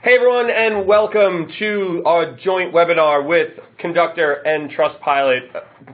Hey everyone, and welcome to our joint webinar with Conductor and Trustpilot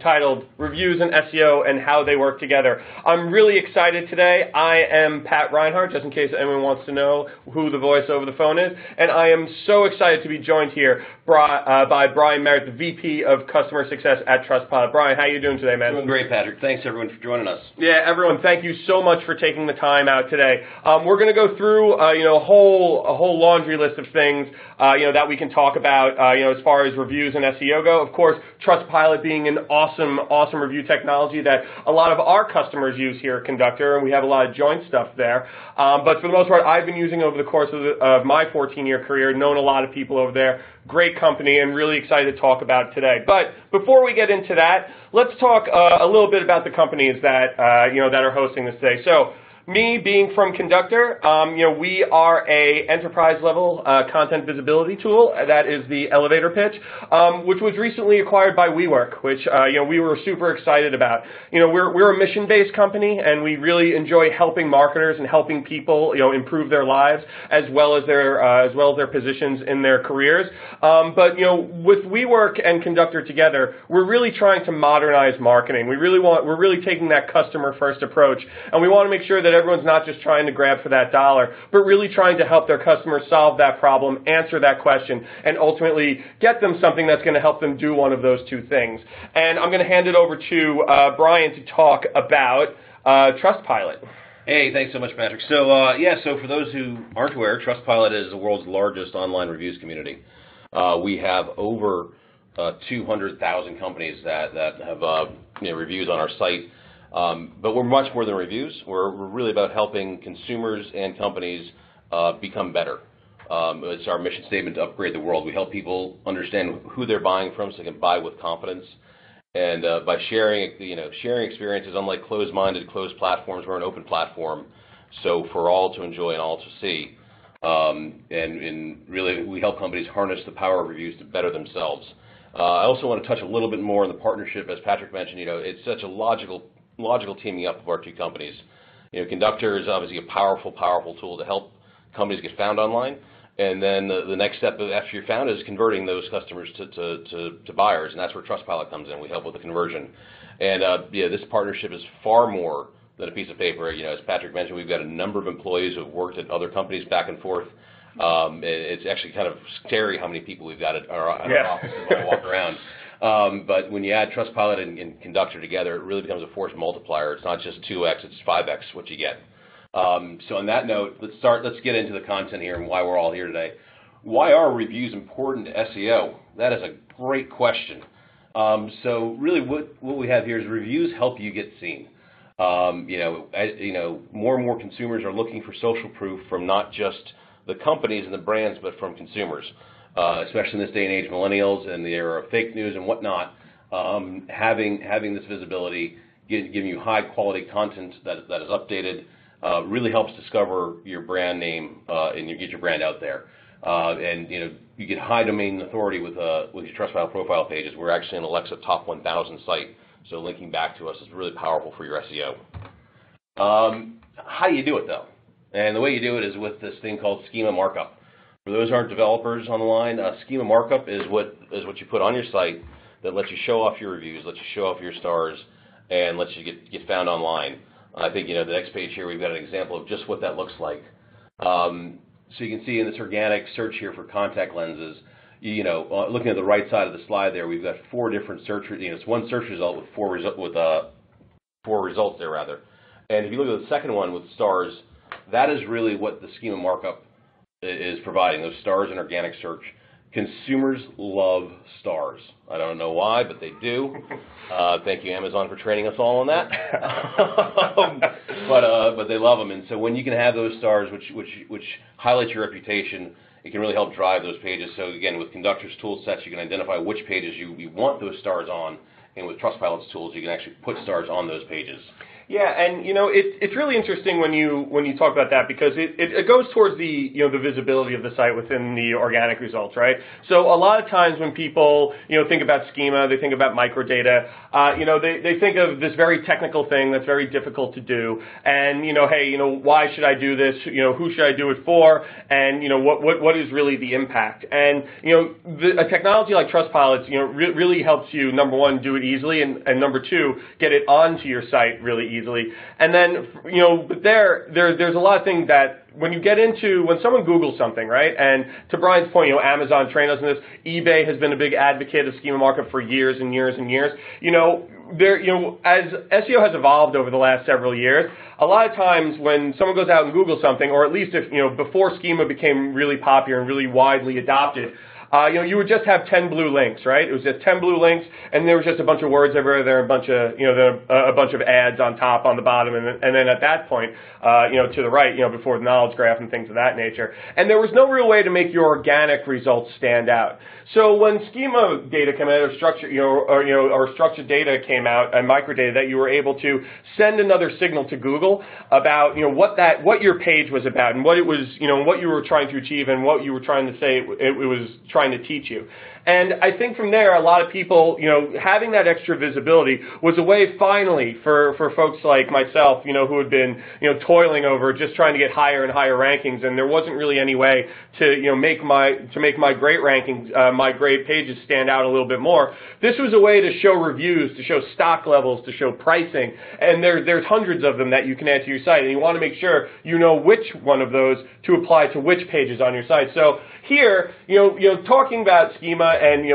titled Reviews and SEO and How They Work Together. I'm really excited today. I am Pat Reinhardt, just in case anyone wants to know who the voice over the phone is, and I am so excited to be joined here by Brian Merritt, the VP of Customer Success at Trustpilot. Brian, how are you doing today, man? Doing great, Patrick. Thanks everyone for joining us. Yeah, everyone, thank you so much for taking the time out today. We're going to go through a whole laundry list of things that we can talk about as far as reviews and SEO go. Of course, Trustpilot being an awesome review technology that a lot of our customers use here at Conductor, and we have a lot of joint stuff there. But for the most part, I've been using over the course of my 14-year career, known a lot of people over there. Great company, and really excited to talk about today. But before we get into that, let's talk a little bit about the companies that that are hosting this today. So, me being from Conductor, we are a enterprise-level content visibility tool. That is the elevator pitch, which was recently acquired by WeWork, which we were super excited about. We're a mission-based company, and we really enjoy helping marketers and helping people improve their lives as well as their positions in their careers. But with WeWork and Conductor together, we're really trying to modernize marketing. We're really taking that customer-first approach, and we want to make sure that everyone's not just trying to grab for that dollar, but really trying to help their customers solve that problem, answer that question, and ultimately get them something that's going to help them do one of those two things. And I'm going to hand it over to Brian to talk about Trustpilot. Hey, thanks so much, Patrick. So, so for those who aren't aware, Trustpilot is the world's largest online reviews community. We have over 200,000 companies that have reviews on our site. But we're much more than reviews. We're really about helping consumers and companies become better. It's our mission statement to upgrade the world. We help people understand who they're buying from so they can buy with confidence. And by sharing experiences, unlike closed-minded, closed platforms, we're an open platform, so for all to enjoy and all to see. And really, we help companies harness the power of reviews to better themselves. I also want to touch a little bit more on the partnership. As Patrick mentioned, it's such a logical teaming up of our two companies. Conductor is obviously a powerful tool to help companies get found online, and then the next step after you're found is converting those customers to buyers, and that's where Trustpilot comes in. We help with the conversion, and this partnership is far more than a piece of paper. As Patrick mentioned, we've got a number of employees who have worked at other companies back and forth. It's actually kind of scary how many people we've got at our offices when I walk around. But when you add Trustpilot and Conductor together, it really becomes a force multiplier. It's not just 2x, it's 5x what you get. So on that note, let's get into the content here and why we're all here today. Why are reviews important to SEO? That is a great question. So really what we have here is reviews help you get seen. More and more consumers are looking for social proof from not just the companies and the brands, but from consumers. Especially in this day and age, millennials and the era of fake news and whatnot, having this visibility, giving you high quality content that is updated, really helps discover your brand name and you get your brand out there. And you get high domain authority with your Trustpilot profile pages. We're actually an Alexa Top 1000 site, so linking back to us is really powerful for your SEO. How do you do it though? And the way you do it is with this thing called schema markup. For those who aren't developers on the line, schema markup is what you put on your site that lets you show off your reviews, lets you show off your stars, and lets you get found online. I think the next page here we've got an example of just what that looks like. So you can see in this organic search here for contact lenses, looking at the right side of the slide there, we've got 4 different search. It's one search result with 4 results there rather. And if you look at the second one with stars, that is really what the schema markup is providing, those stars in organic search. Consumers love stars. I don't know why, but they do. Thank you, Amazon, for training us all on that. But they love them, and so when you can have those stars, which highlights your reputation, it can really help drive those pages. So again, with Conductor's tool sets, you can identify which pages you want those stars on, and with Trustpilot's tools, you can actually put stars on those pages. Yeah, and it's really interesting when you talk about that, because it goes towards the the visibility of the site within the organic results, right? So a lot of times when people think about schema, they think about microdata, they think of this very technical thing that's very difficult to do, and hey, why should I do this? Who should I do it for? And what is really the impact? And a technology like Trustpilot really helps you, number one, do it easily, and number two, get it onto your site really easily. And then, but there's a lot of things that when someone Googles something, right? And to Brian's point, Amazon trained us in this. eBay has been a big advocate of schema markup for years and years and years. As SEO has evolved over the last several years, a lot of times when someone goes out and Googles something, or at least if, before schema became really popular and really widely adopted, you would just have 10 blue links, right? It was just 10 blue links, and there was just a bunch of words everywhere. There were a bunch of, a bunch of ads on top, on the bottom, and then at that point, to the right, before the knowledge graph and things of that nature. And there was no real way to make your organic results stand out. So when schema data came out, or structured data came out, and microdata, that you were able to send another signal to Google about, what your page was about, and what it was, what you were trying to achieve, and what you were trying to say it was trying to teach you. And I think from there, a lot of people, having that extra visibility was a way finally for folks like myself, who had been, toiling over just trying to get higher and higher rankings, and there wasn't really any way to, make my great rankings, my great pages stand out a little bit more. This was a way to show reviews, to show stock levels, to show pricing, and there's hundreds of them that you can add to your site, and you want to make sure you know which one of those to apply to which pages on your site. So here, talking about schema and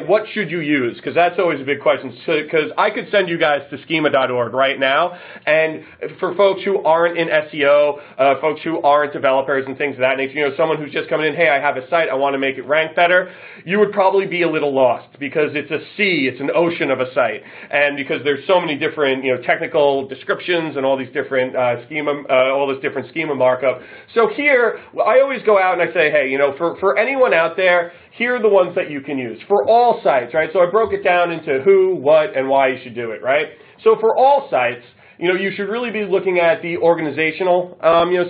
what should you use? Because that's always a big question. Because I could send you guys to schema.org right now, and for folks who aren't in SEO, folks who aren't developers and things of that nature, someone who's just coming in, hey, I have a site, I want to make it rank better, you would probably be a little lost, because it's a sea, it's an ocean of a site, and because there's so many different technical descriptions and all these different all this different schema markup. So here, I always go out and I say, hey, for anyone out there, here are the ones that you can use for all sites, right? So I broke it down into who, what, and why you should do it, right? So for all sites, you should really be looking at the organizational,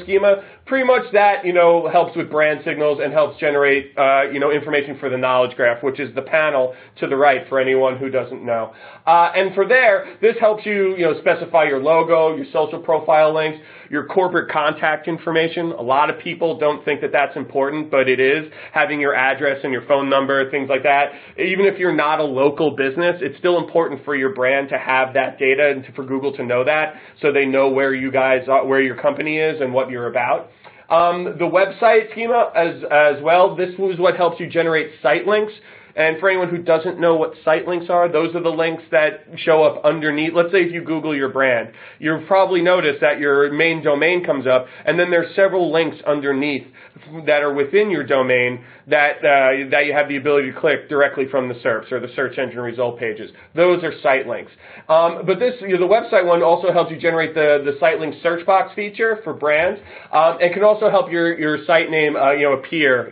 schema. Pretty much that, helps with brand signals and helps generate, information for the knowledge graph, which is the panel to the right for anyone who doesn't know. And for there, this helps you, specify your logo, your social profile links, your corporate contact information. A lot of people don't think that that's important, but it is. Having your address and your phone number, things like that. Even if you're not a local business, it's still important for your brand to have that data and for Google to know that, so they know where you guys are, where your company is and what you're about. The website schema as well, this was what helps you generate site links. And for anyone who doesn't know what site links are, those are the links that show up underneath. Let's say if you Google your brand, you'll probably notice that your main domain comes up, and then there's several links underneath that are within your domain that you have the ability to click directly from the SERPs, or the search engine result pages. Those are site links. But this, the website one also helps you generate the site link search box feature for brands, and can also help your site name appear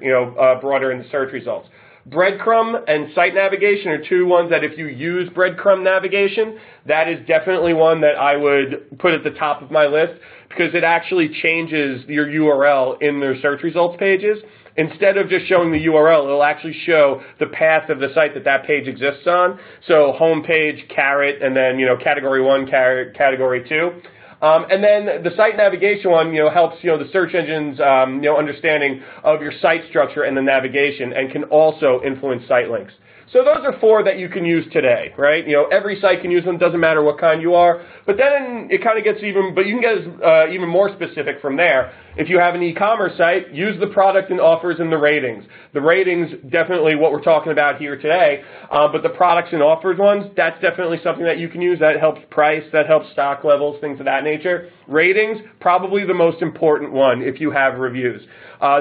broader in the search results. Breadcrumb and site navigation are two ones that if you use breadcrumb navigation, that is definitely one that I would put at the top of my list, because it actually changes your URL in their search results pages. Instead of just showing the URL, it'll actually show the path of the site that page exists on. So homepage, caret, and then category 1, category 2. And then the site navigation one, helps, the search engine's, understanding of your site structure and the navigation, and can also influence site links. So those are four that you can use today, right? Every site can use them, doesn't matter what kind you are. But then it kind of gets but you can get even more specific from there. If you have an e-commerce site, use the product and offers and the ratings. The ratings, definitely what we're talking about here today, but the products and offers ones, that's definitely something that you can use. That helps price, that helps stock levels, things of that nature. Ratings, probably the most important one if you have reviews.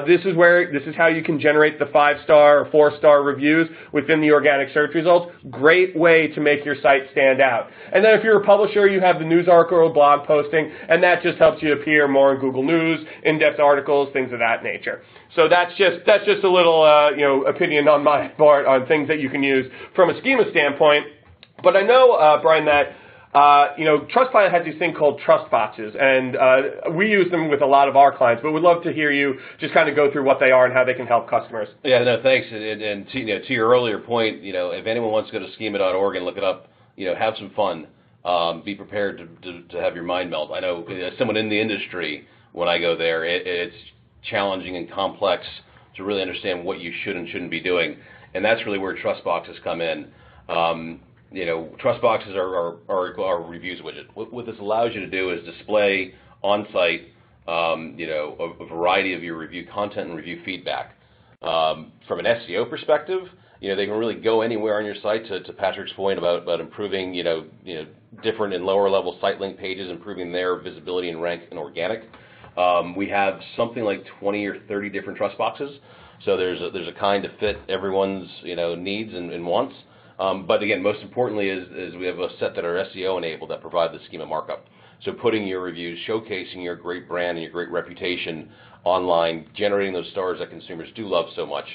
This is how you can generate the 5-star or 4-star reviews within the organic search results. Great way to make your site stand out. And then if you're a publisher, you have the news article or blog posting, and that just helps you appear more in Google News, in-depth articles, things of that nature. So that's just a little opinion on my part on things that you can use from a schema standpoint. But I know, Brian, that Trustpilot has this thing called trust boxes, and we use them with a lot of our clients, but we'd love to hear you just kind of go through what they are and how they can help customers. Yeah, no, thanks. And to your earlier point, if anyone wants to go to schema.org and look it up, have some fun. Be prepared to have your mind melt. I know as someone in the industry, when I go there, it's challenging and complex to really understand what you should and shouldn't be doing, and that's really where trust boxes come in. Trust boxes are our reviews widget. What this allows you to do is display on site, a variety of your review content and review feedback. From an SEO perspective, they can really go anywhere on your site. To Patrick's point about improving, different and lower level site link pages, improving their visibility and rank in organic. We have something like 20 or 30 different trust boxes. So there's a kind to fit everyone's needs and wants. But again, most importantly is we have a set that are SEO enabled that provide the schema markup. So putting your reviews, showcasing your great brand and your great reputation online, generating those stars that consumers do love so much,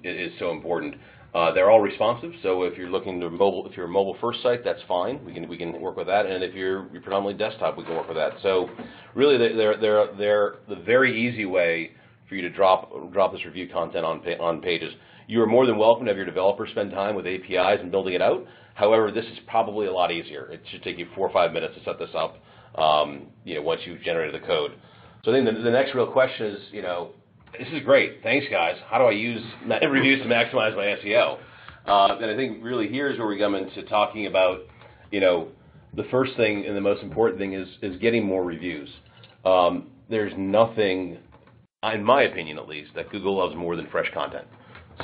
is so important. They're all responsive. So if you're looking to if you're a mobile first site, that's fine. We can work with that. And if you're predominantly desktop, we can work with that. So really, they're the very easy way for you to drop this review content on pages. You are more than welcome to have your developers spend time with APIs and building it out. However, this is probably a lot easier. It should take you 4 or 5 minutes to set this up, once you've generated the code. So I think the next real question is, this is great. Thanks, guys. How do I use reviews to maximize my SEO? And I think really here's where we come into talking about, the first thing and the most important thing is getting more reviews. There's nothing, in my opinion at least, that Google loves more than fresh content.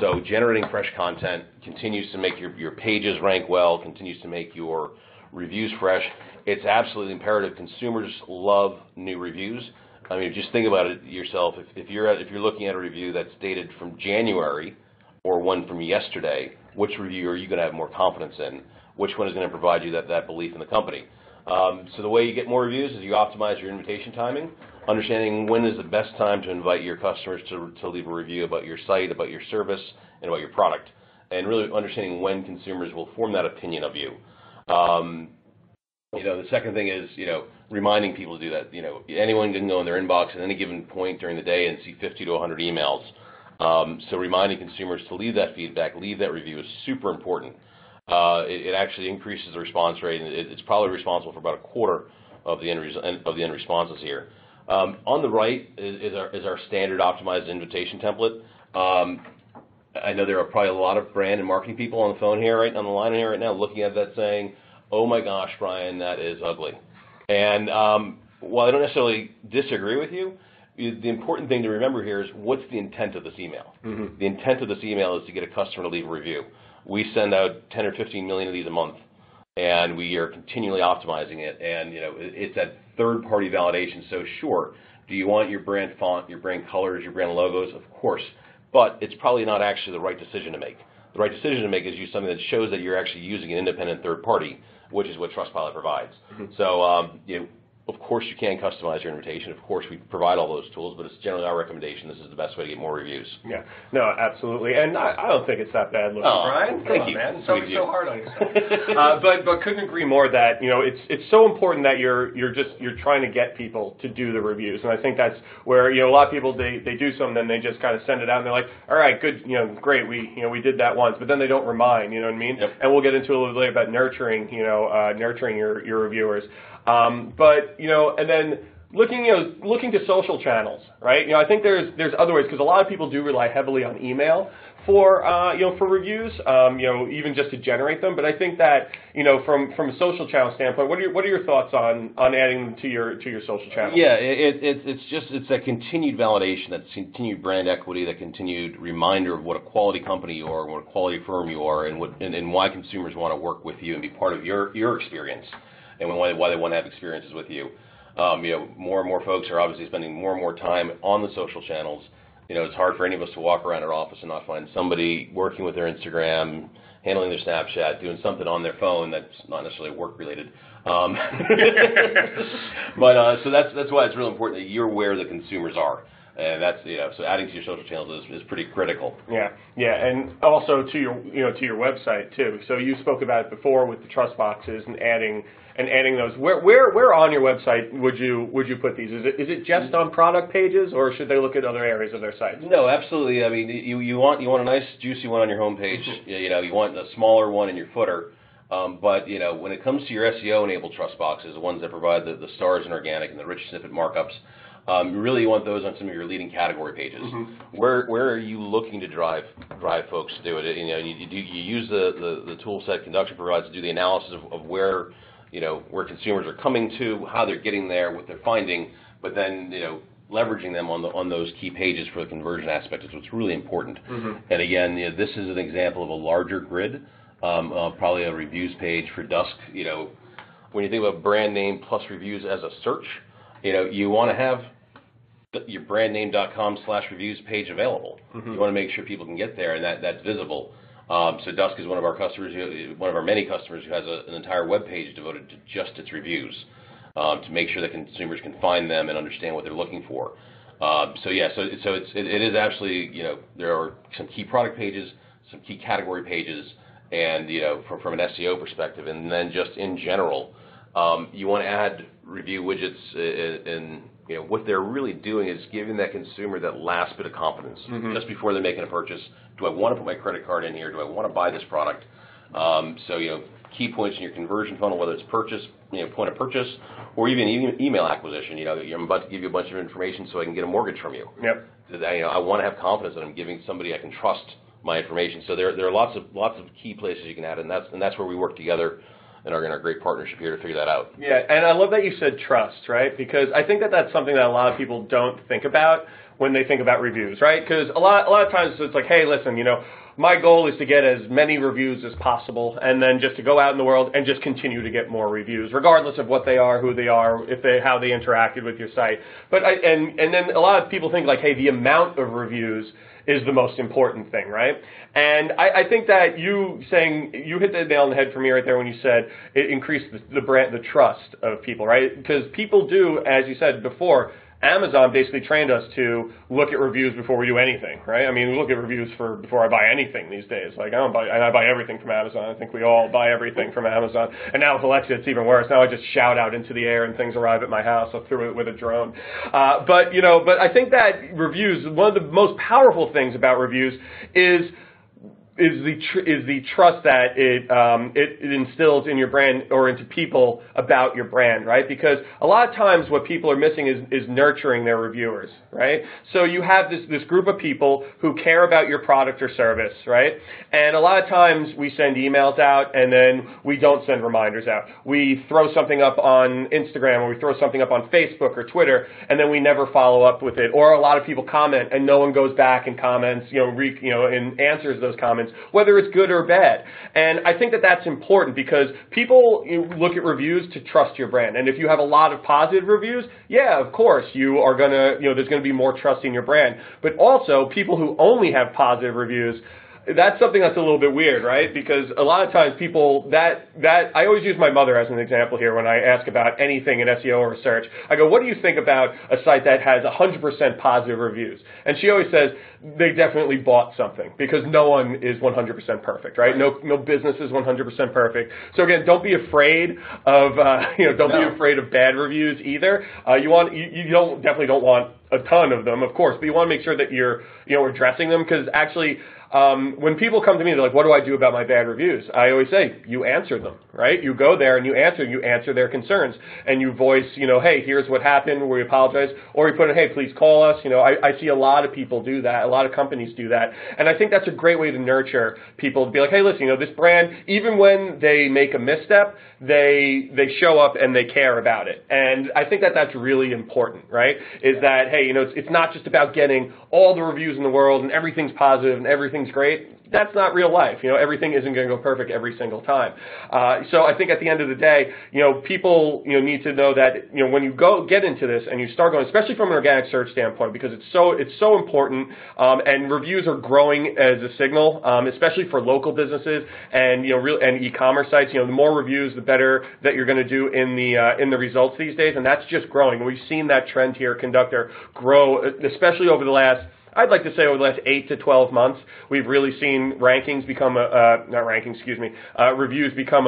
So generating fresh content continues to make your pages rank well, continues to make your reviews fresh. It's absolutely imperative. Consumers love new reviews. I mean, just think about it yourself. If you're looking at a review that's dated from January or one from yesterday, which review are you going to have more confidence in? Which one is going to provide you that belief in the company? So the way you get more reviews is you optimize your invitation timing, understanding when is the best time to invite your customers to leave a review about your site, about your service, and about your product, and really understanding when consumers will form that opinion of you. The second thing is, reminding people to do that. Anyone can go in their inbox at any given point during the day and see 50 to 100 emails. So reminding consumers to leave that feedback, leave that review is super important. It actually increases the response rate, and it's probably responsible for about a quarter of the end responses here. On the right is our standard optimized invitation template. I know there are probably a lot of brand and marketing people on the line here right now, looking at that saying, "Oh my gosh, Brian, that is ugly." And while I don't necessarily disagree with you, the important thing to remember here is what's the intent of this email. Mm-hmm. The intent of this email is to get a customer to leave a review. We send out 10 or 15 million of these a month, and we are continually optimizing it. And it's that third-party validation. So sure, do you want your brand font, your brand colors, your brand logos? Of course, but it's probably not actually the right decision to make. The right decision to make is use something that shows that you're actually using an independent third party, which is what Trustpilot provides. Mm-hmm. So, of course you can customize your invitation. Of course we provide all those tools, but it's generally our recommendation. This is the best way to get more reviews. Yeah, no, absolutely. And I don't think it's that bad looking, Brian. Thank you, man. Don't be so hard on yourself. But couldn't agree more that it's so important that you're trying to get people to do the reviews, and I think that's where a lot of people they do something, then they just kind of send it out, and they're like, all right, good, great, we did that once, but then they don't remind, you know what I mean? Yep. And we'll get into a little later about nurturing your reviewers. And then looking to social channels, right? I think there's other ways, because a lot of people do rely heavily on email for reviews, even just to generate them. But I think that from a social channel standpoint, what are your thoughts on adding them to your social channel? Yeah, it's that continued validation, that continued brand equity, that continued reminder of what a quality company you are, and what a quality firm you are, and why consumers want to work with you and be part of your experience, and why they want to have experiences with you. More and more folks are obviously spending more and more time on the social channels. It's hard for any of us to walk around our office and not find somebody working with their Instagram, handling their Snapchat, doing something on their phone that's not necessarily work related. But so that's why it's really important that you're where the consumers are. And that's, so adding to your social channels is pretty critical. Yeah, and also to your website too. So you spoke about it before with the trust boxes and adding those. Where on your website would you put these? Is it just on product pages, or should they look at other areas of their site? No, absolutely. I mean, you want a nice juicy one on your homepage. You want a smaller one in your footer. But when it comes to your SEO-enabled trust boxes, the ones that provide the stars and organic and the rich snippet markups, you really want those on some of your leading category pages. Where are you looking to drive folks to do it? You use the tool set Conductor provides to do the analysis of where consumers are coming to, how they're getting there, what they're finding, but then leveraging them on those key pages for the conversion aspect is what's really important. And again, this is an example of a larger grid, probably a reviews page for Dusk. When you think about brand name plus reviews as a search, you want to have your brandname.com/reviews page available. You want to make sure people can get there and that's visible. So Dusk is one of our customers, one of our many customers who has an entire web page devoted to just its reviews, to make sure that consumers can find them and understand what they're looking for. It is absolutely, there are some key product pages, some key category pages, and from an SEO perspective, and then just in general, you want to add review widgets, and what they're really doing is giving that consumer that last bit of confidence just before they're making a purchase. Do I want to put my credit card in here? Do I want to buy this product? Key points in your conversion funnel, whether it's purchase, point of purchase, or even email acquisition. I'm about to give you a bunch of information so I can get a mortgage from you. Yep. I want to have confidence that I'm giving somebody I can trust my information. So there are lots of key places you can add, and that's where we work together in our great partnership here to figure that out. Yeah, and I love that you said trust, right? Because I think that's something that a lot of people don't think about when they think about reviews, right? Because a lot of times it's like, hey, listen, my goal is to get as many reviews as possible, and then just to go out in the world and just continue to get more reviews, regardless of what they are, who they are, how they interacted with your site. But and then a lot of people think like, hey, the amount of reviews is the most important thing, right? And I think that you hit the nail on the head for me right there when you said it increased the trust of people, right? Because people do, as you said before, Amazon basically trained us to look at reviews before we do anything, right? I mean, we look at reviews before I buy anything these days. Like, I buy everything from Amazon. I think we all buy everything from Amazon. And now with Alexa, it's even worse. Now I just shout out into the air and things arrive at my house through it with a drone. But I think that reviews, one of the most powerful things about reviews is the trust that it instills in your brand or into people about your brand, right? Because a lot of times what people are missing is nurturing their reviewers, right? So you have this group of people who care about your product or service, right? And a lot of times we send emails out and then we don't send reminders out. We throw something up on Instagram or we throw something up on Facebook or Twitter and then we never follow up with it. Or a lot of people comment and no one goes back and comments, and answers those comments, whether it's good or bad. And I think that that's important because people look at reviews to trust your brand. And if you have a lot of positive reviews, yeah, of course, you are going to, there's going to be more trust in your brand. But also, people who only have positive reviews, that's something that's a little bit weird, right? Because a lot of times people, I always use my mother as an example here when I ask about anything in SEO or search. I go, what do you think about a site that has 100% positive reviews? And she always says, they definitely bought something because no one is 100% perfect, right? No business is 100% perfect. So again, don't be afraid of, be afraid of bad reviews either. You definitely don't want a ton of them, of course, but you want to make sure that you're, addressing them because actually, when people come to me, they're like, what do I do about my bad reviews? I always say, you answer them, right? You go there and you answer their concerns. And you voice, hey, here's what happened, we apologize. Or you put in, hey, please call us. I see a lot of people do that. A lot of companies do that. And I think that's a great way to nurture people to be like, hey, listen, this brand, even when they make a misstep, they show up and they care about it. And I think that that's really important, right? Is that, hey, it's not just about getting all the reviews in the world and everything's positive and everything's great. that's not real life. Everything isn't going to go perfect every single time. So I think at the end of the day, people, need to know that, when you get into this and you start going, especially from an organic search standpoint, because it's so important, and reviews are growing as a signal, especially for local businesses and, and e-commerce sites. The more reviews, the better that you're going to do in the results these days, and that's just growing. We've seen that trend here, Conductor, grow, especially over the last, I'd like to say over the last 8 to 12 months, we've really seen reviews become a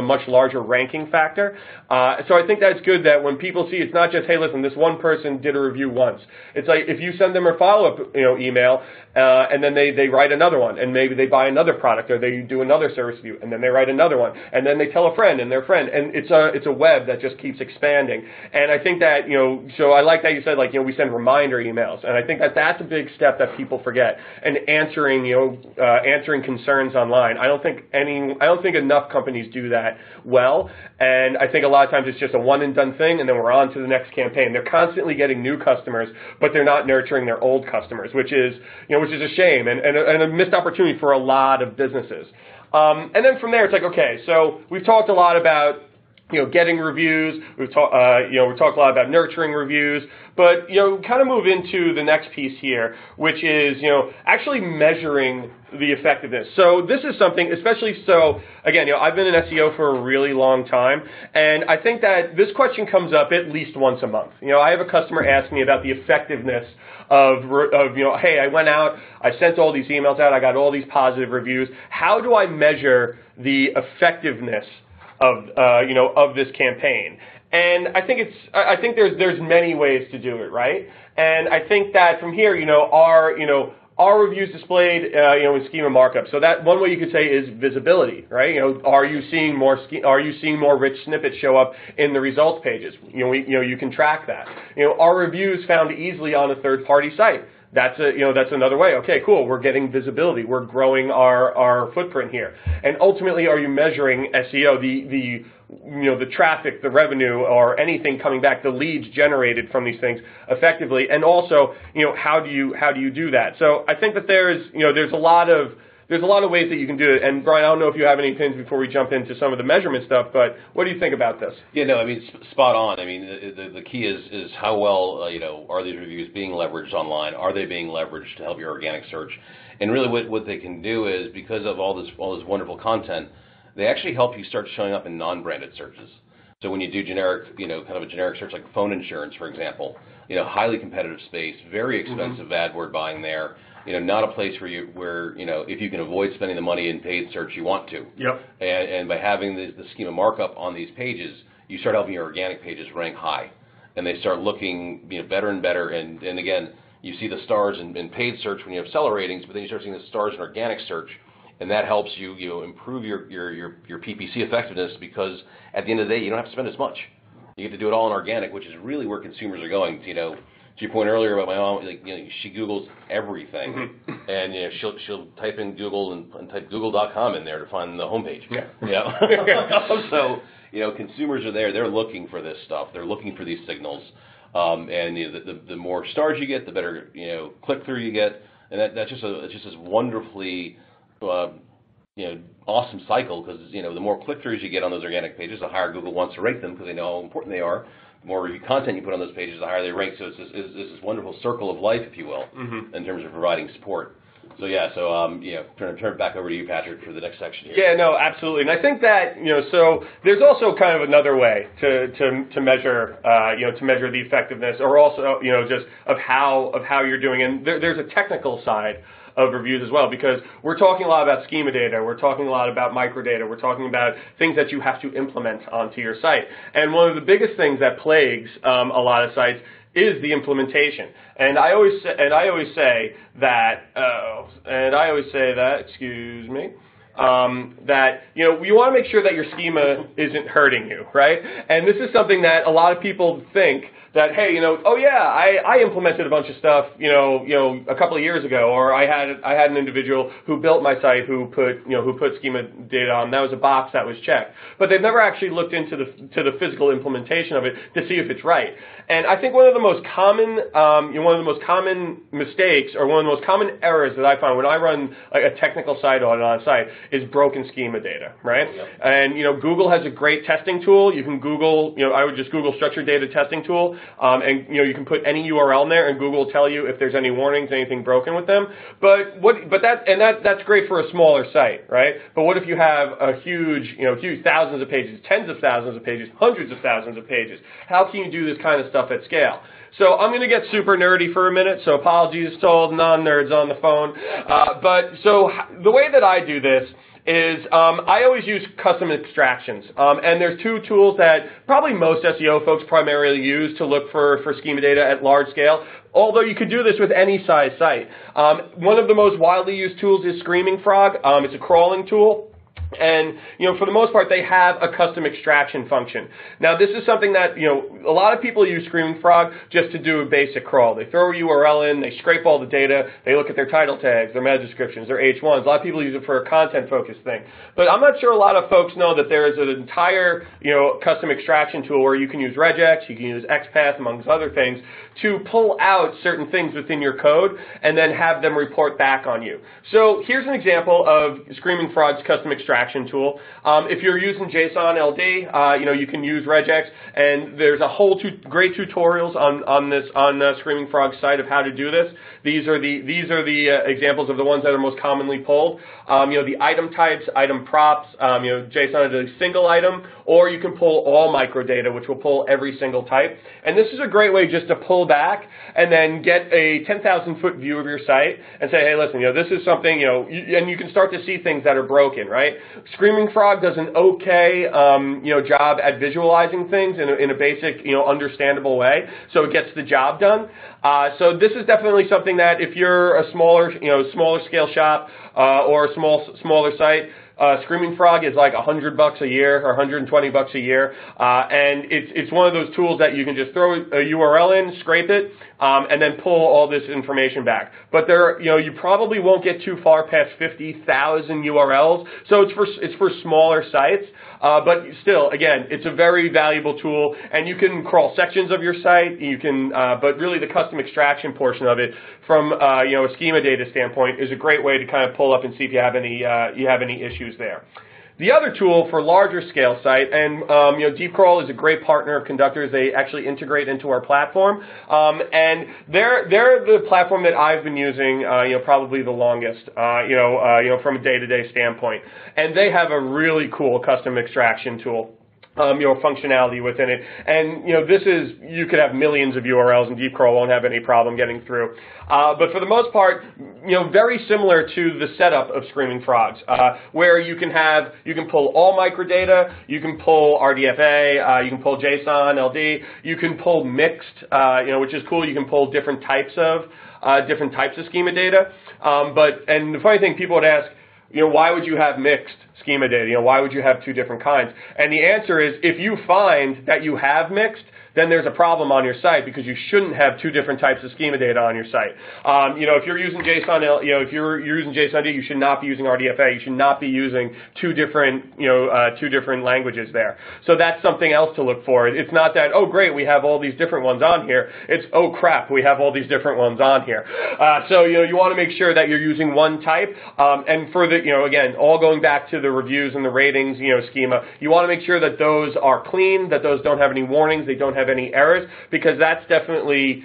much larger ranking factor. So I think that's good that when people see, it's not just, hey, listen, this one person did a review once. It's like if you send them a follow-up, email, and then they write another one, and maybe they buy another product, or they do another service review, and then they write another one, and then they tell a friend and their friend, and it's a web that just keeps expanding. And I think that, so I like that you said, we send reminder emails, and I think that that's a big step that people forget, and answering concerns online. I don't think enough companies do that well, and I think a lot of times it's just a one and done thing, and then we're on to the next campaign. They're constantly getting new customers, but they're not nurturing their old customers, which is a shame and a missed opportunity for a lot of businesses. And then from there, it's like, okay, so we've talked a lot about getting reviews. We talked a lot about nurturing reviews, but kind of move into the next piece here, which is actually measuring the effectiveness. So this is something, especially so again, I've been in SEO for a really long time, and I think that this question comes up at least once a month. I have a customer ask me about the effectiveness of hey, I went out, I sent all these emails out, I got all these positive reviews. How do I measure the effectiveness of this campaign? And I think there's many ways to do it, right? And I think that from here, are reviews displayed in schema markup? So that one way you could say is visibility, right? Are you seeing more rich snippets show up in the results pages? You can track that. Are reviews found easily on a third-party site? That's another way. Okay, cool. We're getting visibility. We're growing our footprint here. And ultimately, are you measuring SEO, the traffic, the revenue, or anything coming back, the leads generated from these things effectively? And also, how do you do that? So I think that there's a lot of ways that you can do it. And Brian, I don't know if you have any pins before we jump into some of the measurement stuff, but what do you think about this? Yeah, no, spot on. The key is how well, are these reviews being leveraged online? Are they being leveraged to help your organic search? And really what they can do is, because of all this wonderful content, they actually help you start showing up in non-branded searches. So when you do generic, kind of a generic search like phone insurance, for example, highly competitive space, very expensive AdWord buying there. Not a place where if you can avoid spending the money in paid search, you want to. Yep. And by having the schema markup on these pages, you start helping your organic pages rank high, and they start looking better and better. And again, you see the stars in paid search when you have seller ratings, but then you start seeing the stars in organic search, and that helps you improve your PPC effectiveness, because at the end of the day, you don't have to spend as much. You get to do it all in organic, which is really where consumers are going. To your point earlier about my mom, she Googles everything, and she'll type in Google and type Google.com in there to find the homepage. Yeah. So consumers are there; they're looking for this stuff. They're looking for these signals, and the more stars you get, the better click through you get, and that's just this wonderfully awesome cycle, because the more click throughs you get on those organic pages, the higher Google wants to rate them, because they know how important they are. The more review content you put on those pages, the higher they rank. So it's this wonderful circle of life, if you will, in terms of providing support. So turn it back over to you, Patrick, for the next section here. Yeah, no, absolutely. And I think that so there's also kind of another way to measure the effectiveness, or also just of how you're doing. And there's a technical side of reviews as well, because we're talking a lot about schema data, we're talking a lot about microdata, we're talking about things that you have to implement onto your site. And one of the biggest things that plagues a lot of sites is the implementation. And I always say that, excuse me, that you want to make sure that your schema isn't hurting you, right? And this is something that a lot of people think that, hey, oh yeah, I implemented a bunch of stuff, a couple of years ago, or I had an individual who built my site who put schema data on. That was a box that was checked, but they've never actually looked into the physical implementation of it to see if it's right. And I think one of the most common mistakes, or one of the most common errors that I find when I run a technical site audit on a site is broken schema data, right? Yep. And Google has a great testing tool. You can Google, I would just Google structured data testing tool, and you can put any URL in there, and Google will tell you if there's any warnings, anything broken with them. That's great for a smaller site, right? But what if you have a huge thousands of pages, tens of thousands of pages, hundreds of thousands of pages? How can you do this kind of stuff at scale? So I'm going to get super nerdy for a minute, so apologies to all non-nerds on the phone. So the way that I do this is I always use custom extractions. And there's two tools that probably most SEO folks primarily use to look for schema data at large scale, although you could do this with any size site. One of the most widely used tools is Screaming Frog. It's a crawling tool. And, for the most part, they have a custom extraction function. Now, this is something that, a lot of people use Screaming Frog just to do a basic crawl. They throw a URL in, they scrape all the data, they look at their title tags, their meta descriptions, their H1s. A lot of people use it for a content-focused thing. But I'm not sure a lot of folks know that there is an entire, custom extraction tool where you can use regex, you can use XPath, amongst other things, to pull out certain things within your code and then have them report back on you. So here's an example of Screaming Frog's custom extraction tool. If you're using JSON LD, you can use regex, and there's a whole great tutorials on Screaming Frog's site of how to do this. These are the examples of the ones that are most commonly pulled. The item types, item props, JSON is a single item, or you can pull all microdata, which will pull every single type. And this is a great way just to pull back and then get a 10,000-foot view of your site and say, hey, listen, this is something, and you can start to see things that are broken, right? Screaming Frog does an okay, job at visualizing things in a basic, understandable way, so it gets the job done. So this is definitely something that if you're a smaller scale shop or a smaller site, Screaming Frog is like $100 a year or $120 a year, and it's one of those tools that you can just throw a URL in, scrape it, and then pull all this information back. But you probably won't get too far past 50,000 URLs, so it's for smaller sites. But still, again, it's a very valuable tool, and you can crawl sections of your site. You can, but really the custom extraction portion of it, from a schema data standpoint, is a great way to kind of pull up and see if you have any issues there. The other tool for larger scale site, and Deep Crawl is a great partner of Conductor's. They actually integrate into our platform, and they're the platform that I've been using, probably the longest, from a day-to-day standpoint. And they have a really cool custom extraction tool. Functionality within it. And, you could have millions of URLs, and Deep Crawl won't have any problem getting through. But for the most part, very similar to the setup of Screaming Frogs, where you can pull all microdata, you can pull RDFA, you can pull JSON, LD, you can pull mixed, which is cool. You can pull different types of schema data. And the funny thing, people would ask, why would you have mixed schema data? Why would you have two different kinds? And the answer is, if you find that you have mixed, then there's a problem on your site, because you shouldn't have two different types of schema data on your site. If you're using JSON, if you're using JSON, you should not be using RDFA. You should not be using two different languages there. So that's something else to look for. It's not that, oh great, we have all these different ones on here. It's, oh crap, we have all these different ones on here. So you want to make sure that you're using one type. And for the, again, all going back to the reviews and the ratings, schema, you want to make sure that those are clean, that those don't have any warnings, they don't have any errors, because that's definitely,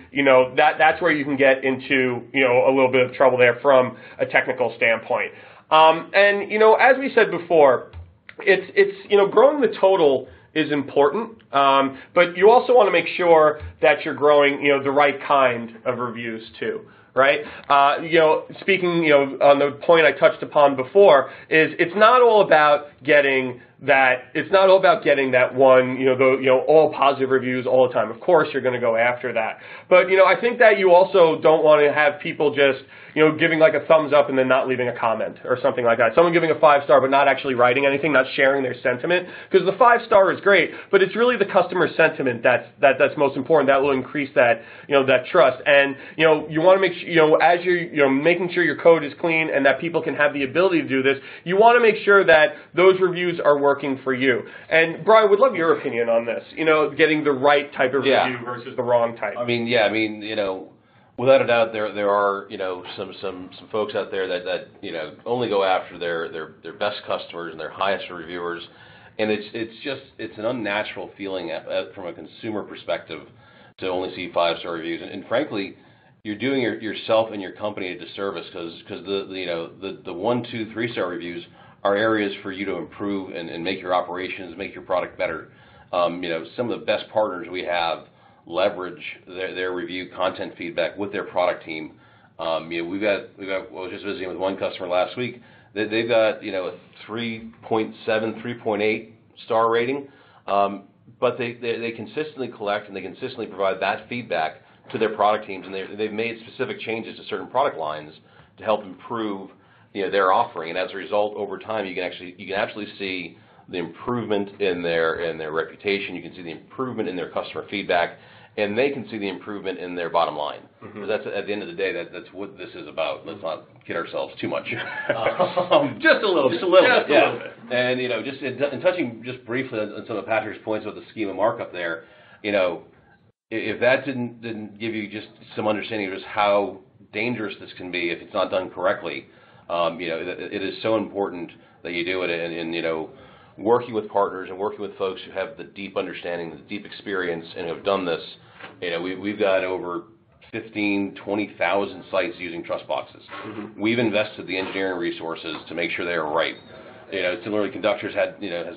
that's where you can get into, a little bit of trouble there from a technical standpoint. And, as we said before, it's growing the total is important, but you also want to make sure that you're growing, the right kind of reviews too. Right? Speaking, on the point I touched upon before, is it's not all about getting that it's not all about getting that one, all positive reviews all the time. Of course, you're going to go after that. But, I think that you also don't want to have people just, giving like a thumbs up and then not leaving a comment or something like that. Someone giving a 5-star but not actually writing anything, not sharing their sentiment. Because the 5-star is great, but it's really the customer sentiment that's most important. That will increase that, that trust. And, you want to make sure, as you're, making sure your code is clean and that people can have the ability to do this, you want to make sure that those reviews are working for you. And Brian, would love your opinion on this, getting the right type of review versus the wrong type. Without a doubt, there are some folks out there that only go after their best customers and their highest reviewers, and it's an unnatural feeling from a consumer perspective to only see 5-star reviews. And frankly, you're doing yourself and your company a disservice because the 1, 2, 3-star reviews are areas for you to improve and make your operations, make your product better. Some of the best partners we have leverage their review content feedback with their product team. I was just visiting with one customer last week. They've got a 3.7, 3.8 star rating, but they consistently collect and they consistently provide that feedback to their product teams, and they've made specific changes to certain product lines to help improve their offering. And as a result, over time, you can actually see the improvement in their reputation. You can see the improvement in their customer feedback, and they can see the improvement in their bottom line. Mm-hmm. That's at the end of the day, that's what this is about. Let's not kid ourselves too much. Just a little bit. And just in touching just briefly on some of Patrick's points about the schema markup there, if that didn't give you just some understanding of just how dangerous this can be if it's not done correctly, it is so important that you do it, and working with partners and working with folks who have the deep understanding, the deep experience, and who have done this. We've got over 20,000 sites using trust boxes. Mm-hmm. We've invested the engineering resources to make sure they are right. Similarly, Conductor's has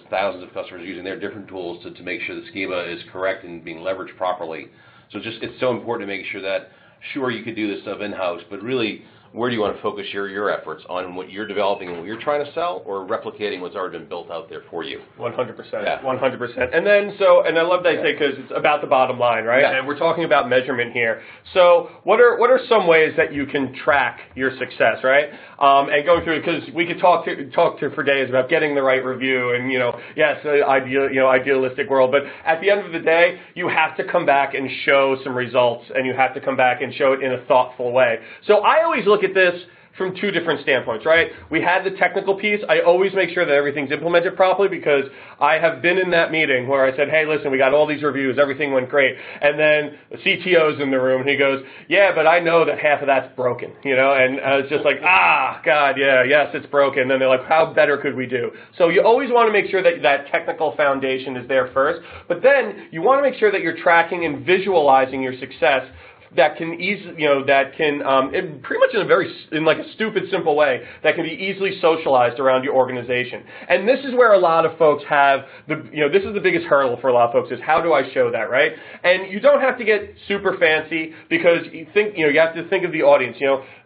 thousands of customers using their different tools to make sure the schema is correct and being leveraged properly. So it's so important to make sure that, sure, you could do this stuff in-house, but really, where do you want to focus your efforts on what you're developing and what you're trying to sell, or replicating what's already been built out there for you? 100%. Yeah. 100%. And then, and I love that you say, because it's about the bottom line, right? Yeah. And we're talking about measurement here. So what are some ways that you can track your success, right? And going through, because we could talk to for days about getting the right review, and yes, idealistic world, but at the end of the day, you have to come back and show some results, and you have to come back and show it in a thoughtful way. So I always look at this from two different standpoints, right? We had the technical piece. I always make sure that everything's implemented properly, because I have been in that meeting where I said, hey, listen, we got all these reviews, everything went great. And then the CTO's in the room, and he goes, yeah, but I know that half of that's broken, and I was just like, God, yes, it's broken. And then they're like, how better could we do? So you always want to make sure that that technical foundation is there first, but then you want to make sure that you're tracking and visualizing your success that can easily, pretty much in like a stupid, simple way, that can be easily socialized around your organization. And this is where a lot of folks have this is the biggest hurdle for a lot of folks, is how do I show that, right? And you don't have to get super fancy, because you have to think of the audience.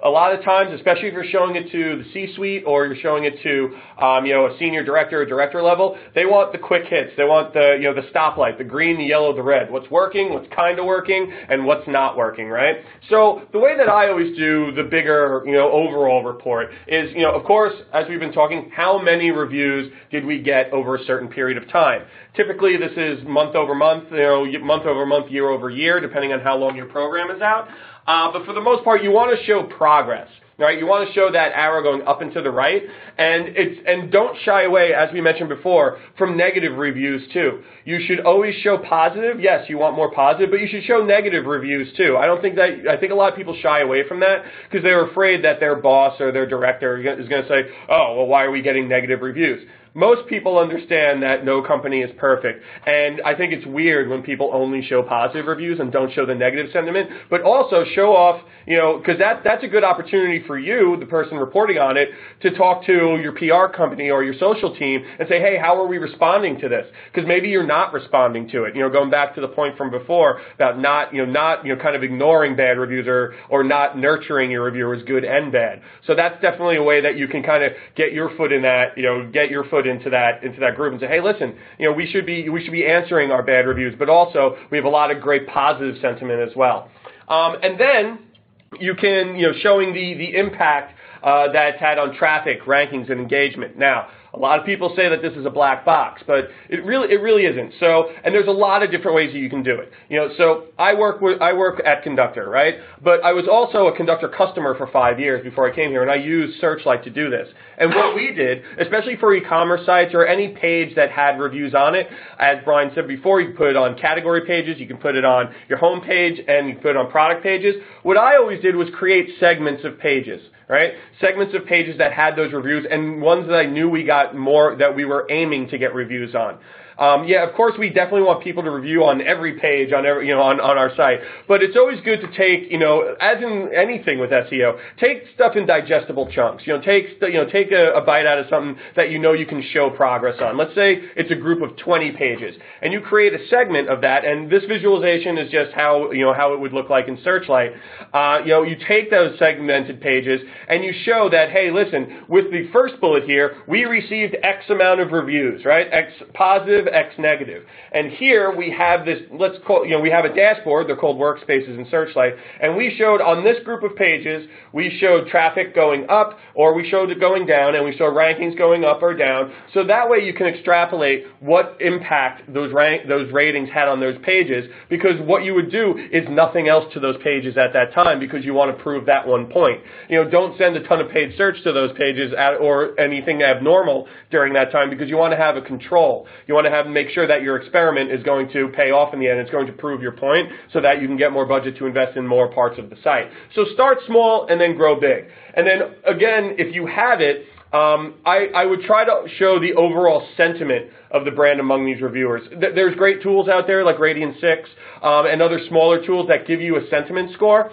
A lot of times, especially if you're showing it to the C-suite or you're showing it to, a senior director or director level, they want the quick hits. They want the stoplight, the green, the yellow, the red. What's working, what's kind of working, and what's not working, right? So the way that I always do the bigger, overall report is, of course, as we've been talking, how many reviews did we get over a certain period of time? Typically, this is month over month, month over month, year over year, depending on how long your program is out. But for the most part, you want to show progress, right? You want to show that arrow going up and to the right, and don't shy away, as we mentioned before, from negative reviews too. You should always show positive. Yes, you want more positive, but you should show negative reviews too. I think a lot of people shy away from that because they're afraid that their boss or their director is going to say, oh, well, why are we getting negative reviews? Most people understand that no company is perfect, and I think it's weird when people only show positive reviews and don't show the negative sentiment, but also show off, because that's a good opportunity for you, the person reporting on it, to talk to your PR company or your social team and say, hey, how are we responding to this? Because maybe you're not responding to it. Going back to the point from before about not kind of ignoring bad reviews or not nurturing your reviewers, good and bad. So that's definitely a way that you can kind of get your foot in that, get your foot into that group and say, hey, listen, we should be answering our bad reviews, but also we have a lot of great positive sentiment as well. And then you can, showing the impact that's had on traffic, rankings, and engagement. Now, a lot of people say that this is a black box, but it really isn't. So, and there's a lot of different ways that you can do it. So I work at Conductor, right? But I was also a Conductor customer for 5 years before I came here, and I used Searchlight to do this. And what we did, especially for e-commerce sites or any page that had reviews on it, as Brian said before, you can put it on category pages, you can put it on your home page, and you can put it on product pages. What I always did was create segments of pages. Right? Segments of pages that had those reviews and ones that I knew we got more that we were aiming to get reviews on. Of course, we definitely want people to review on every page, on our site. But it's always good to take, as in anything with SEO, take stuff in digestible chunks. Take a bite out of something that you can show progress on. Let's say it's a group of 20 pages, and you create a segment of that. And this visualization is just how it would look like in Searchlight. You take those segmented pages and you show that, hey, listen, with the first bullet here, we received X amount of reviews, right? X positive, X negative. And here we have this, we have a dashboard, they're called workspaces in Searchlight, and we showed on this group of pages, we showed traffic going up, or we showed it going down, and we showed rankings going up or down. So that way you can extrapolate what impact those ratings had on those pages, because what you would do is nothing else to those pages at that time, because you want to prove that one point. Don't send a ton of paid search to those pages or anything abnormal during that time, because you want to have a control. You want to make sure that your experiment is going to pay off in the end. It's going to prove your point so that you can get more budget to invest in more parts of the site. So start small and then grow big. And then again, if you have it, I would try to show the overall sentiment of the brand among these reviewers. There's great tools out there like Radian 6 and other smaller tools that give you a sentiment score,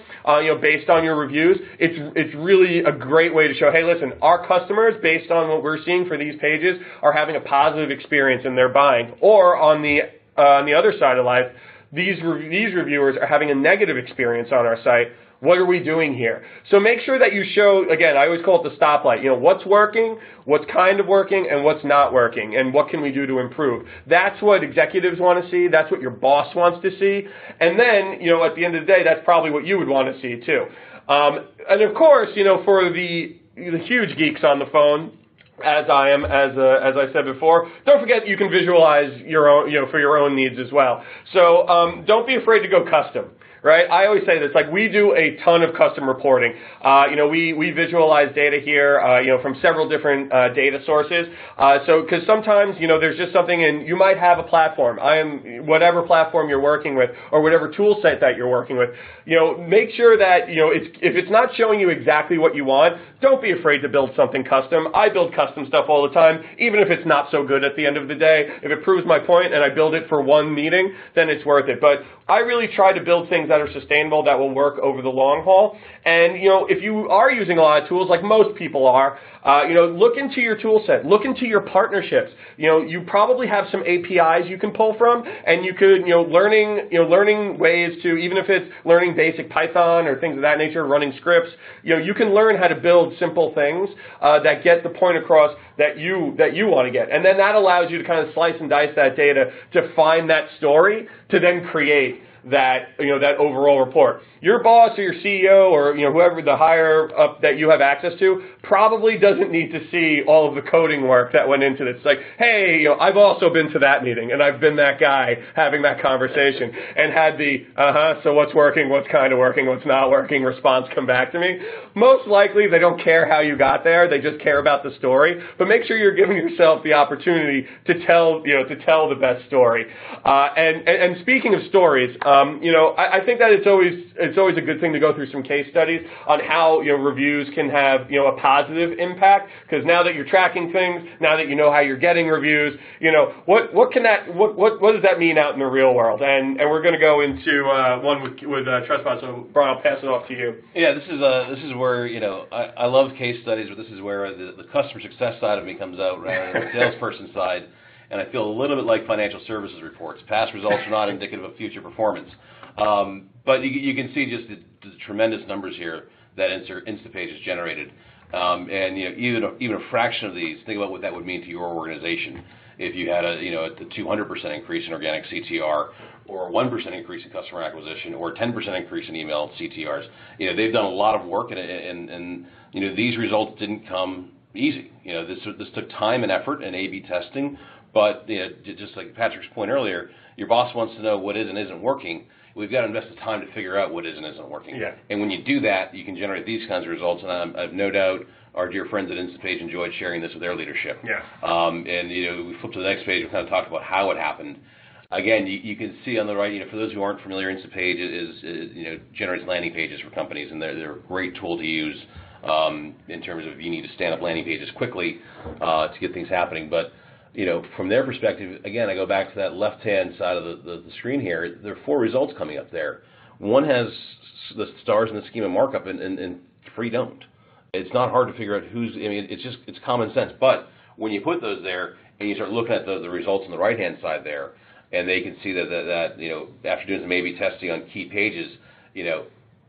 based on your reviews. It's really a great way to show, hey, listen, our customers, based on what we're seeing for these pages, are having a positive experience in their buying. Or on the other side of life, these reviewers are having a negative experience on our site. What are we doing here? So make sure that you show, again, I always call it the stoplight, what's working, what's kind of working, and what's not working, and what can we do to improve. That's what executives want to see. That's what your boss wants to see. And then, at the end of the day, that's probably what you would want to see too. And of course, for the huge geeks on the phone, as I am, as I said before, don't forget you can visualize your own, for your own needs as well. So don't be afraid to go custom. Right? I always say this, we do a ton of custom reporting. We visualize data here, from several different data sources. Because sometimes, there's just something, and you might have a platform. Whatever platform you're working with, or whatever tool set that you're working with, make sure that, if it's not showing you exactly what you want, don't be afraid to build something custom. I build custom stuff all the time, even if it's not so good at the end of the day. If it proves my point and I build it for one meeting, then it's worth it. But I really try to build things that are sustainable, that will work over the long haul. And, if you are using a lot of tools, like most people are, look into your tool set, look into your partnerships. You probably have some APIs you can pull from, and you could, learning ways to, even if it's learning basic Python or things of that nature, running scripts, you can learn how to build simple things that get the point across that you want to get. And then that allows you to kind of slice and dice that data to find that story to then create that overall report. Your boss or your CEO or whoever the higher up that you have access to probably doesn't need to see all of the coding work that went into this. It's like, hey, I've also been to that meeting and I've been that guy having that conversation and had the so what's working, what's kind of working, what's not working response come back to me. Most likely they don't care how you got there, they just care about the story. But make sure you're giving yourself the opportunity to tell the best story. And speaking of stories, I think that it's always a good thing to go through some case studies on how reviews can have a positive impact, because now that you're tracking things, now that you know how you're getting reviews, what does that mean out in the real world? And we're going to go into one with Trustpilot. So Brian, I'll pass it off to you. Yeah, this is where I love case studies, but this is where the customer success side of me comes out rather than the salesperson side. And I feel a little bit like financial services reports. Past results are not indicative of future performance. But you can see just the tremendous numbers here that Instapage has generated. And even a fraction of these, think about what that would mean to your organization. If you had a 200% increase in organic CTR, or a 1% increase in customer acquisition, or a 10% increase in email CTRs, they've done a lot of work, and these results didn't come easy. This took time and effort and A/B testing. But just like Patrick's point earlier, your boss wants to know what is and isn't working. We've got to invest the time to figure out what is and isn't working. Yeah. And when you do that, you can generate these kinds of results. And I've no doubt our dear friends at Instapage enjoyed sharing this with their leadership. Yeah. And we flip to the next page. We kind of talked about how it happened. Again, you can see on the right. For those who aren't familiar, Instapage generates landing pages for companies, and they're a great tool to use in terms of if you need to stand up landing pages quickly to get things happening. But from their perspective, again, I go back to that left-hand side of the screen here. There are 4 results coming up there. One has the stars in the schema markup, and 3 don't. It's not hard to figure out it's common sense. But when you put those there and you start looking at the results on the right-hand side there, and they can see that after doing some A/B testing on key pages,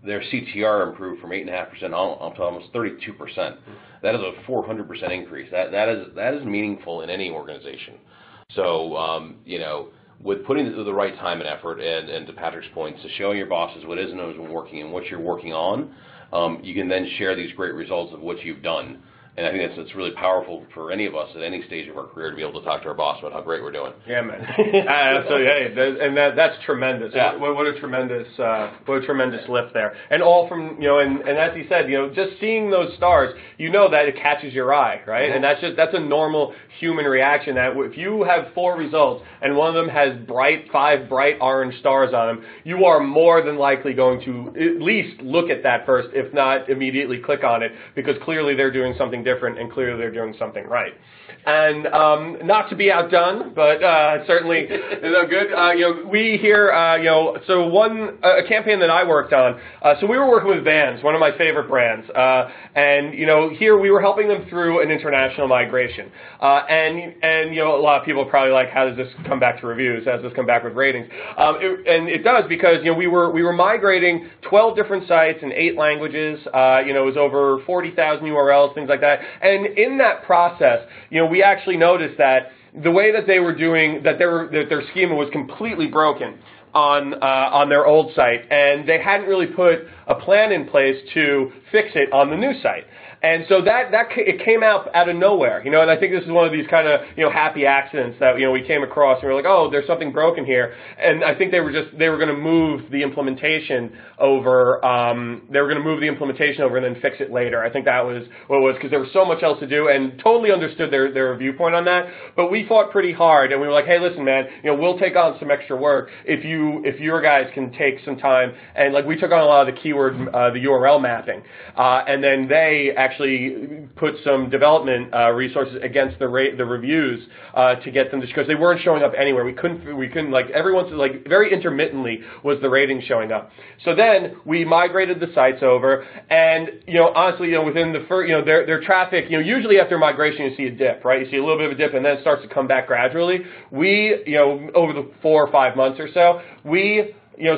their CTR improved from 8.5% up to almost 32%. That is a 400% increase. That is meaningful in any organization. So with putting the right time and effort, and to Patrick's point, to showing your bosses what is and isn't working and what you're working on, you can then share these great results of what you've done. And I think that's really powerful for any of us at any stage of our career to be able to talk to our boss about how great we're doing. Yeah, man. So that's tremendous. Yeah. What a tremendous lift there. And all from and as he said, just seeing those stars, that it catches your eye, right? Mm-hmm. And that's a normal human reaction. That if you have 4 results and one of them has 5 bright orange stars on them, you are more than likely going to at least look at that first, if not immediately click on it, because clearly they're doing something different, and clearly they're doing something right. And not to be outdone, but certainly good. We here, so a campaign that I worked on. So we were working with Vans, one of my favorite brands, and here we were helping them through an international migration. And a lot of people are probably like, how does this come back to reviews? How does this come back with ratings? And it does, because we were migrating 12 different sites in 8 languages. It was over 40,000 URLs, things like that. And in that process, we actually noticed that the way that they were doing, that their schema was completely broken on their old site, and they hadn't really put a plan in place to fix it on the new site. And so it came out of nowhere, and I think this is one of these kind of, happy accidents that, we came across, and we were like, oh, there's something broken here. And I think they were going to move the implementation over, and then fix it later. I think that was what it was, because there was so much else to do, and totally understood their viewpoint on that. But we fought pretty hard, and we were like, hey, listen, man, we'll take on some extra work if your guys can take some time. And we took on a lot of the keyword, the URL mapping, and then they actually put some development resources against the reviews to get them, because they weren't showing up anywhere. We couldn't every once very intermittently was the rating showing up. So then we migrated the sites over, and honestly, within the first, their traffic, usually after migration you see a dip, right? You see a little bit of a dip, and then it starts to come back gradually. We, over the 4 or 5 months or so, we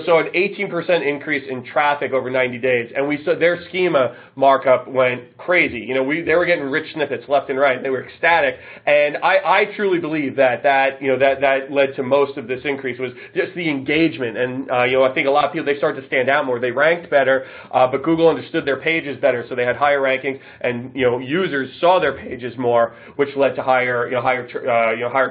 so an 18% increase in traffic over 90 days, and we saw their schema markup went crazy. They were getting rich snippets left and right. They were ecstatic, and I truly believe that led to most of this increase was just the engagement. And I think a lot of people, they started to stand out more. They ranked better, but Google understood their pages better, so they had higher rankings, and users saw their pages more, which led to higher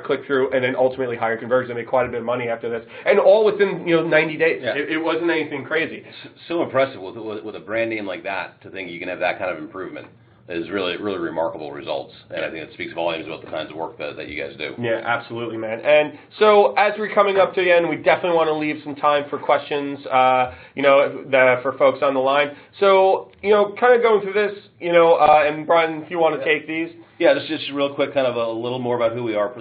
click through, and then ultimately higher conversion. They made quite a bit of money after this, and all within 90 days. Yeah. It wasn't anything crazy. So impressive with a brand name like that, to think you can have that kind of improvement. is really remarkable results, and I think it speaks volumes about the kinds of work that you guys do. Yeah, absolutely, man. And so as we're coming up to the end, we definitely want to leave some time for questions, for folks on the line. So, kind of going through this, and Brian, if you want to take these. Yeah, just real quick, kind of a little more about who we are.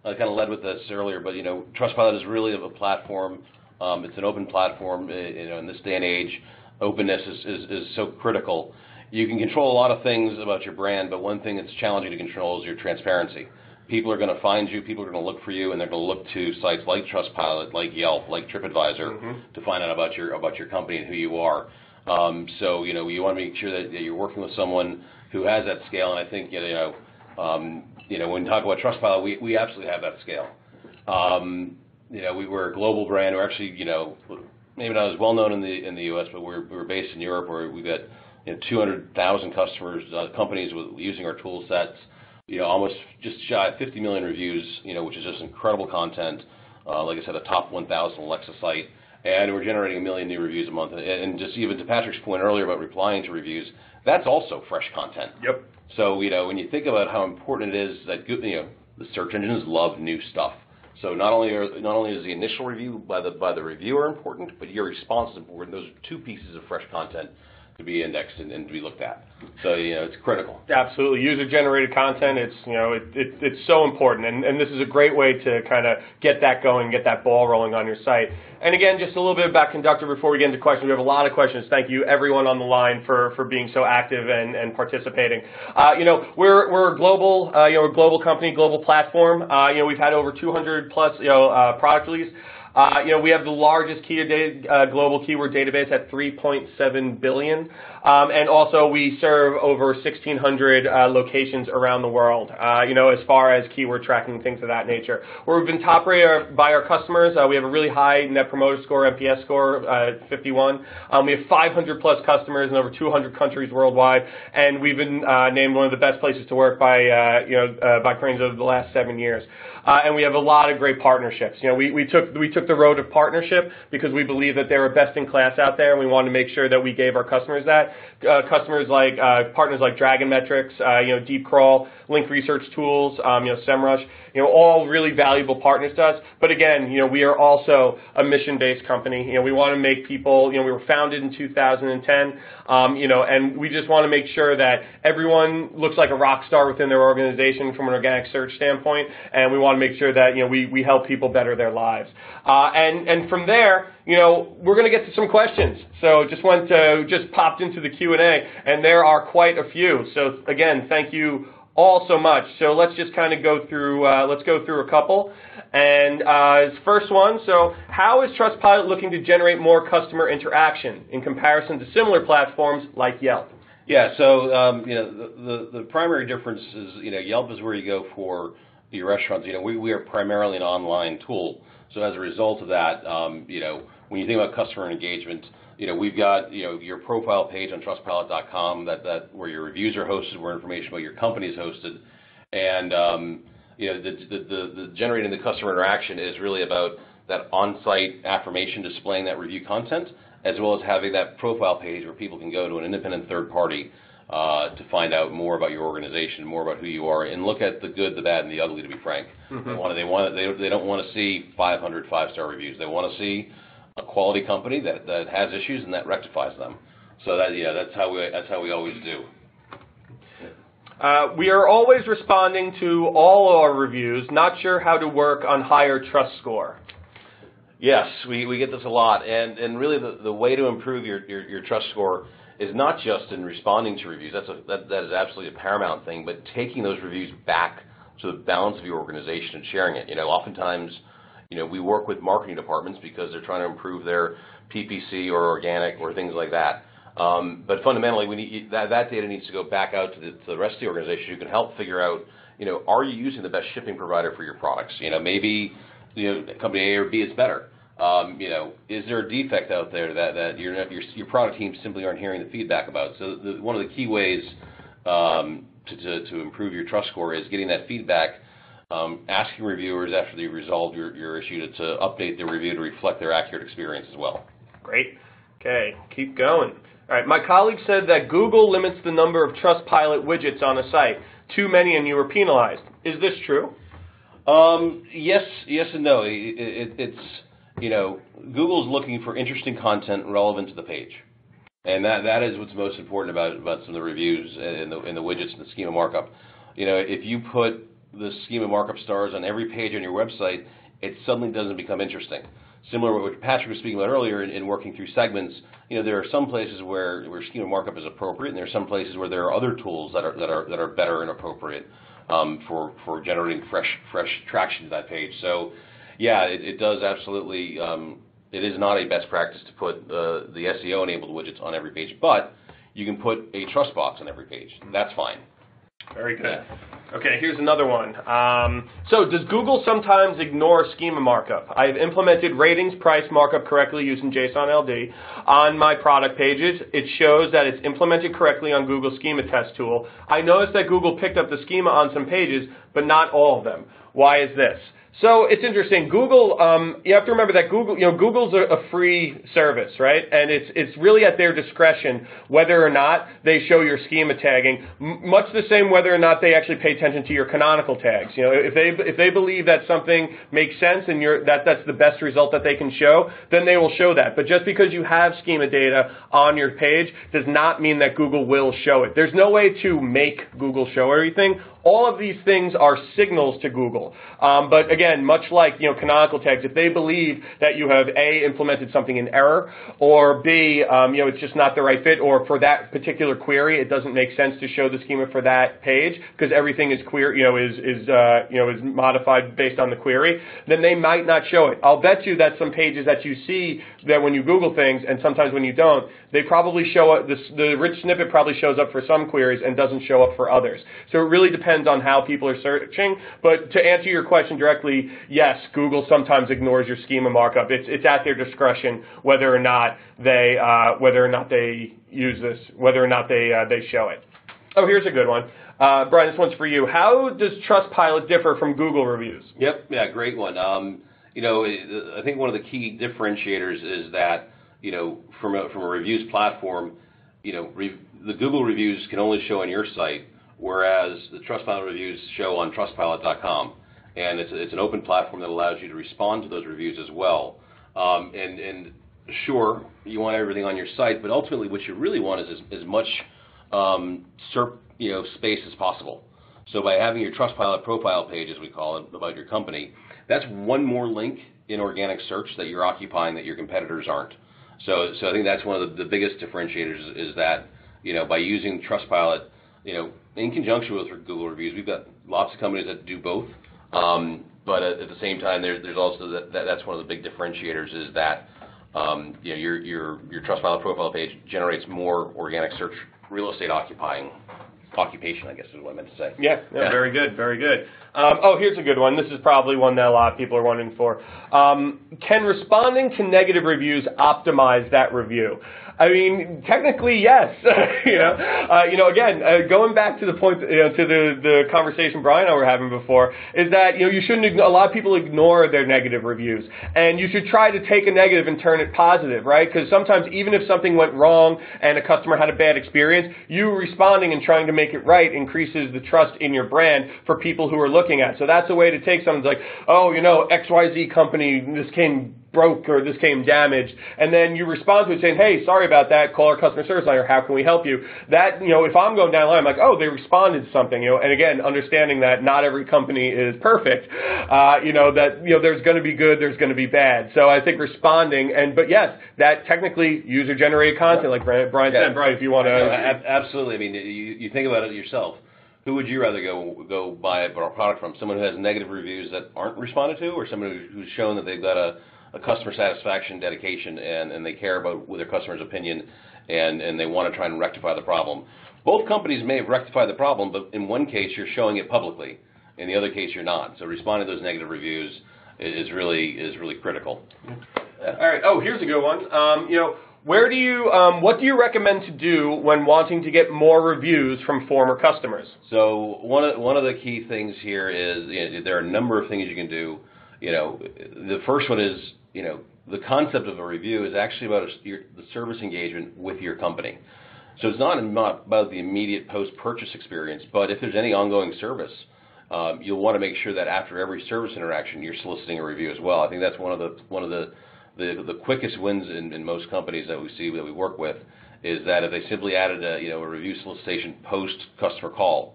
I kind of led with this earlier, but Trustpilot is really a platform. It's an open platform. In this day and age, openness is so critical. You can control a lot of things about your brand, but one thing that's challenging to control is your transparency. People are going to find you, people are going to look for you, and they're going to look to sites like Trustpilot, like Yelp, like TripAdvisor to find out about your company and who you are. So you want to make sure that you're working with someone who has that scale, and I think when we talk about Trustpilot, we absolutely have that scale. We're a global brand. We're actually maybe not as well known in the U.S., but we're based in Europe, where we've got 200,000 customers, companies using our tool sets, almost just shy of 50 million reviews, which is just incredible content. Like I said, a top 1,000 Alexa site, and we're generating 1 million new reviews a month. And just even to Patrick's point earlier about replying to reviews, that's also fresh content. Yep. So, when you think about how important it is that the search engines love new stuff. So not only is the initial review by the reviewer important, but your response is important. Those are two pieces of fresh content to be indexed and to be looked at. So it's critical. Absolutely, user-generated content. It's it's so important, and this is a great way to kind of get that going, get that ball rolling on your site. And again, just a little bit about Conductor before we get into questions. We have a lot of questions. Thank you, everyone on the line, for being so active and participating. We're a global we're a global company, global platform. We've had over 200 plus product release. We have the largest global keyword database at 3.7 billion, and also we serve over 1,600 locations around the world. As far as keyword tracking, things of that nature. We've been top rated by our customers. We have a really high Net Promoter Score, NPS score, 51. We have 500 plus customers in over 200 countries worldwide, and we've been named one of the best places to work by Crain's over the last 7 years. And we have a lot of great partnerships. We took the road of partnership because we believe that they're best in class out there, and we wanted to make sure that we gave our customers that. Partners like Dragon Metrics, Deep Crawl, Link Research Tools, SEMrush, all really valuable partners to us. But again, we are also a mission-based company. We want to make people. We were founded in 2010. And we just want to make sure that everyone looks like a rock star within their organization from an organic search standpoint, and we want to make sure that we help people better their lives. And from there, we're going to get to some questions. So just popped into the Q&A, and there are quite a few. So again, thank you all so much. So let's just kind of go through. Let's go through a couple. And first one. So how is Trustpilot looking to generate more customer interaction in comparison to similar platforms like Yelp? Yeah. So the primary difference is Yelp is where you go for your restaurants. We are primarily an online tool. So as a result of that, when you think about customer engagement, we've got your profile page on Trustpilot.com that where your reviews are hosted, where information about your company is hosted, and the generating the customer interaction is really about that on-site affirmation displaying that review content, as well as having that profile page where people can go to an independent third party to find out more about your organization, more about who you are, and look at the good, the bad, and the ugly. To be frank, they don't want to see 500 five-star reviews. They want to see a quality company that has issues and that rectifies them. So that's how we always do. We are always responding to all our reviews. Not sure how to work on higher trust score. Yes, we get this a lot, and really the way to improve your trust score is not just in responding to reviews. That is absolutely a paramount thing, but taking those reviews back to the balance of your organization and sharing it. Oftentimes, we work with marketing departments because they're trying to improve their PPC or organic or things like that. But fundamentally, that data needs to go back out to the rest of the organization who can help figure out, are you using the best shipping provider for your products? Maybe company A or B is better. Is there a defect out there that your product teams simply aren't hearing the feedback about? So one of the key ways to improve your trust score is getting that feedback, asking reviewers after they resolve your issue to update their review to reflect their accurate experience as well. Great. Okay, keep going. All right. My colleague said that Google limits the number of Trustpilot widgets on a site. Too many and you were penalized. Is this true? Yes and no. It's Google's looking for interesting content relevant to the page, and that is what's most important about some of the reviews and the widgets and the schema markup. If you put the schema markup stars on every page on your website, it suddenly doesn't become interesting. Similar to what Patrick was speaking about earlier in working through segments, there are some places where schema markup is appropriate, and there are some places where there are other tools that are better and appropriate for generating fresh traction to that page. So, yeah, it does absolutely. It is not a best practice to put the SEO-enabled widgets on every page, but you can put a trust box on every page. That's fine. Very good. Okay, here's another one. So does Google sometimes ignore schema markup? I've implemented ratings price markup correctly using JSON LD on my product pages. It shows that it's implemented correctly on Google Schema Test tool. I noticed that Google picked up the schema on some pages, but not all of them. Why is this? So it's interesting. Google, you have to remember that Google's a free service, right? And it's really at their discretion whether or not they show your schema tagging. Much the same whether or not they actually pay attention to your canonical tags. If they believe that something makes sense and that's the best result that they can show, then they will show that. But just because you have schema data on your page does not mean that Google will show it. There's no way to make Google show everything. All of these things are signals to Google. But again, much like canonical tags, if they believe that you have A, implemented something in error, or B, it's just not the right fit, or for that particular query, it doesn't make sense to show the schema for that page because everything is is modified based on the query, then they might not show it. I'll bet you that some pages that you see that when you Google things, and sometimes when you don't, they probably show up. The rich snippet probably shows up for some queries and doesn't show up for others. So it really depends on how people are searching. But to answer your question directly, yes, Google sometimes ignores your schema markup. It's at their discretion whether or not they use this, whether or not they show it. Oh, here's a good one. Brian, this one's for you. How does Trustpilot differ from Google reviews? Yep, yeah, great one. I think one of the key differentiators is that from a reviews platform, the Google reviews can only show on your site, whereas the Trustpilot reviews show on Trustpilot.com, and it's an open platform that allows you to respond to those reviews as well. And sure, you want everything on your site, but ultimately, what you really want is as much SERP space as possible. So by having your Trustpilot profile page, as we call it, about your company, that's one more link in organic search that you're occupying that your competitors aren't. So I think that's one of the biggest differentiators is that, by using Trustpilot, in conjunction with Google reviews, we've got lots of companies that do both. But at the same time, there's also that's one of the big differentiators is that, your Trustpilot profile page generates more organic search real estate occupation, I guess is what I meant to say. Yeah. Very good, very good. Here's a good one. This is probably one that a lot of people are wondering for. Can responding to negative reviews optimize that review? I mean, technically, yes. Again, going back to the point, to the conversation Brian and I were having before, is that you shouldn't. A lot of people ignore their negative reviews, and you should try to take a negative and turn it positive, right? Because sometimes, even if something went wrong and a customer had a bad experience, you responding and trying to make it right increases the trust in your brand for people who are looking at. So that's a way to take something like, XYZ company, this came broke or this came damaged, and then you respond to it saying, hey, sorry about that, call our customer service line, or how can we help you? That, if I'm going down the line, I'm like, oh, they responded to something, and again, understanding that not every company is perfect, there's going to be good, there's going to be bad. So I think responding, but yes, that technically user-generated content, like Brian said. Brian, if you want to. Absolutely. I mean, you think about it yourself. Who would you rather go buy a product from? Someone who has negative reviews that aren't responded to, or someone who's shown that they've got a customer satisfaction dedication and they care about their customer's opinion and they want to try and rectify the problem? Both companies may have rectified the problem, but in one case you're showing it publicly, in the other case you're not. So responding to those negative reviews is really critical. All right. Oh, here's a good one. What do you recommend to do when wanting to get more reviews from former customers? So one of the key things here is there are a number of things you can do. The first one is the concept of a review is actually about the service engagement with your company. So it's not about the immediate post-purchase experience, but if there's any ongoing service, you'll want to make sure that after every service interaction, you're soliciting a review as well. I think that's one of the quickest wins in most companies that we see that we work with, is that if they simply added a review solicitation post customer call,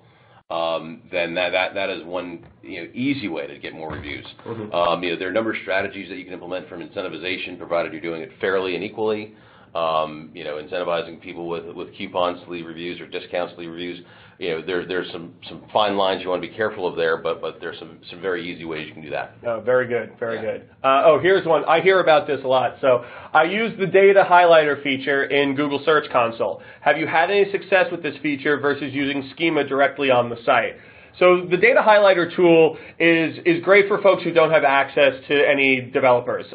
then that is one easy way to get more reviews. Mm-hmm. There are a number of strategies that you can implement, from incentivization, provided you're doing it fairly and equally. Incentivizing people with coupons to leave reviews or discounts to leave reviews. There's some fine lines you want to be careful of there, but there's some very easy ways you can do that. Oh, very good, very good. Here's one. I hear about this a lot. So I use the data highlighter feature in Google Search Console. Have you had any success with this feature versus using schema directly on the site? So the data highlighter tool is great for folks who don't have access to any developers.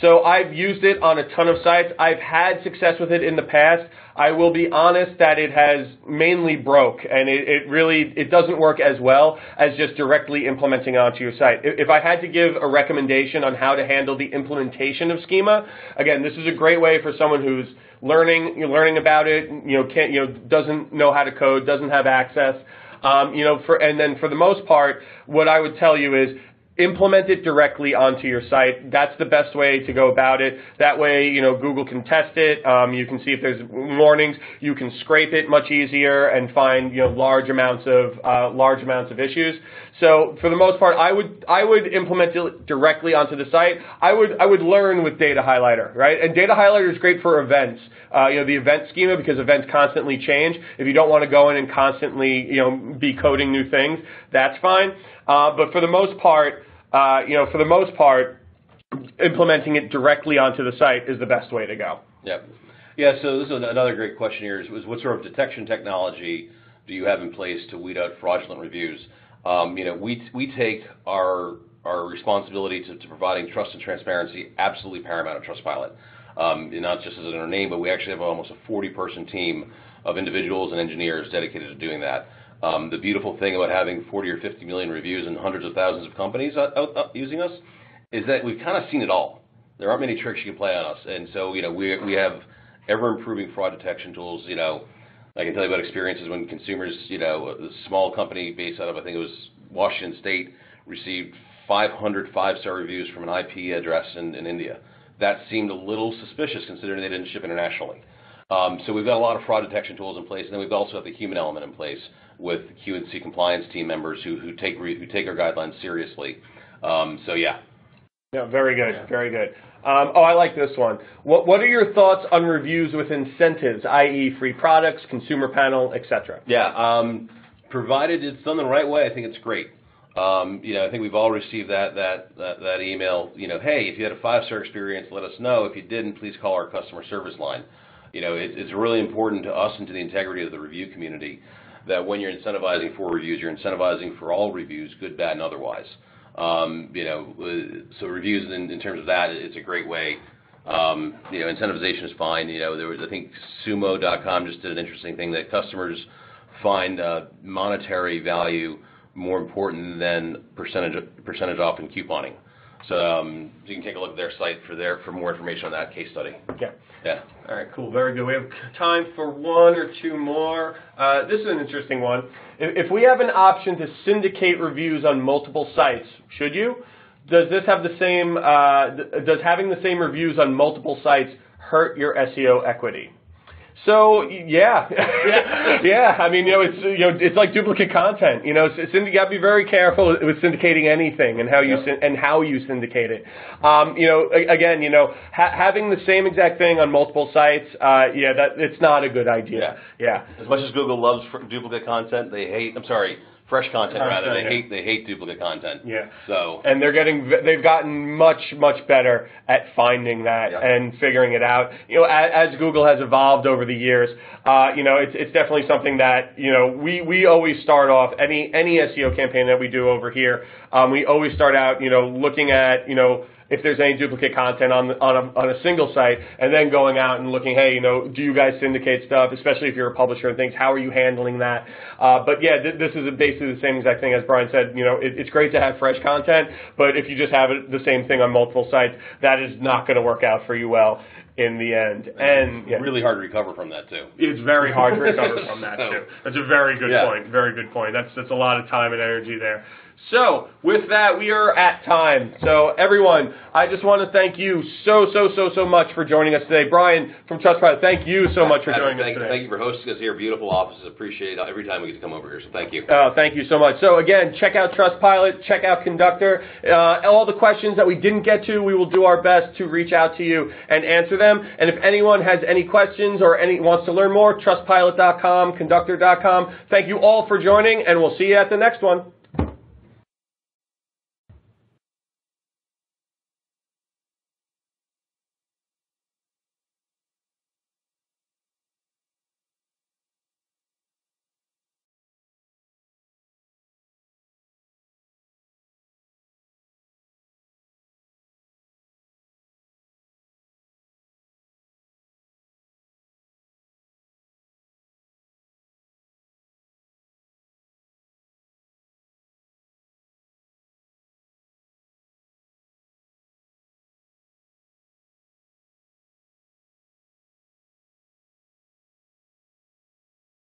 So I've used it on a ton of sites. I've had success with it in the past. I will be honest that it has mainly broke, and it doesn't work as well as just directly implementing onto your site. If I had to give a recommendation on how to handle the implementation of schema, again, this is a great way for someone who's learning about it, doesn't know how to code, doesn't have access. And then for the most part, what I would tell you is implement it directly onto your site. That's the best way to go about it. That way, Google can test it. You can see if there's warnings. You can scrape it much easier and find, large amounts of issues. So for the most part, I would implement it directly onto the site. I would learn with Data Highlighter, right? And Data Highlighter is great for events. The event schema, because events constantly change. If you don't want to go in and constantly, be coding new things, that's fine. But for the most part, implementing it directly onto the site is the best way to go. Yep. Yeah. So this is another great question here: is what sort of detection technology do you have in place to weed out fraudulent reviews? We take our responsibility to providing trust and transparency absolutely paramount at Trustpilot. Not just as in our name, but we actually have almost a 40-person team of individuals and engineers dedicated to doing that. The beautiful thing about having 40 or 50 million reviews and hundreds of thousands of companies using us is that we've kind of seen it all. There aren't many tricks you can play on us, and so we have ever-improving fraud detection tools. I can tell you about experiences when consumers, a small company based out of, I think it was Washington State, received 500 five-star reviews from an IP address in India. That seemed a little suspicious considering they didn't ship internationally. So we've got a lot of fraud detection tools in place, and then we've also got the human element in place with QNC compliance team members who take our guidelines seriously. Yeah. Yeah, very good, very good. I like this one. What are your thoughts on reviews with incentives, i.e. free products, consumer panel, etc.? Yeah, provided it's done the right way, I think it's great. I think we've all received that email, hey, if you had a 5-star experience, let us know. If you didn't, please call our customer service line. It's really important to us and to the integrity of the review community that when you're incentivizing for reviews, you're incentivizing for all reviews, good, bad, and otherwise. So reviews in terms of that, it's a great way. Incentivization is fine. I think sumo.com just did an interesting thing that customers find monetary value more important than percentage off in couponing. So you can take a look at their site for more information on that case study. Yeah. Yeah. All right, cool. Very good. We have time for one or two more. This is an interesting one. If we have an option to syndicate reviews on multiple sites, should you? Does this have the same? Does having the same reviews on multiple sites hurt your SEO equity? So yeah, yeah. I mean, it's like duplicate content. You got to be very careful with syndicating anything and how you syndicate it. Again, having the same exact thing on multiple sites, it's not a good idea. Yeah. As much as Google loves duplicate content, they hate. Fresh content rather. They hate duplicate content. Yeah. So. And they've gotten much better at finding that and figuring it out. As Google has evolved over the years, it's definitely something that we always start off any SEO campaign that we do over here. We always start out looking at if there's any duplicate content on a single site, and then going out and looking, hey, do you guys syndicate stuff, especially if you're a publisher and things, how are you handling that? But yeah, this is basically the same exact thing as Brian said. It's great to have fresh content, but if you just have the same thing on multiple sites, that is not going to work out for you well in the end. And yeah, really hard to recover from that too. It's very hard to recover from that too. That's a very good point. Very good point. That's a lot of time and energy there. So with that, we are at time. So everyone, I just want to thank you so much for joining us today. Brian from Trustpilot, thank you so much for joining us today. Thank you for hosting us here. Beautiful offices. Appreciate it every time we get to come over here. So thank you. Thank you so much. So again, check out Trustpilot, check out Conductor. All the questions that we didn't get to, we will do our best to reach out to you and answer them. And if anyone has any questions or wants to learn more, trustpilot.com, conductor.com. Thank you all for joining, and we'll see you at the next one.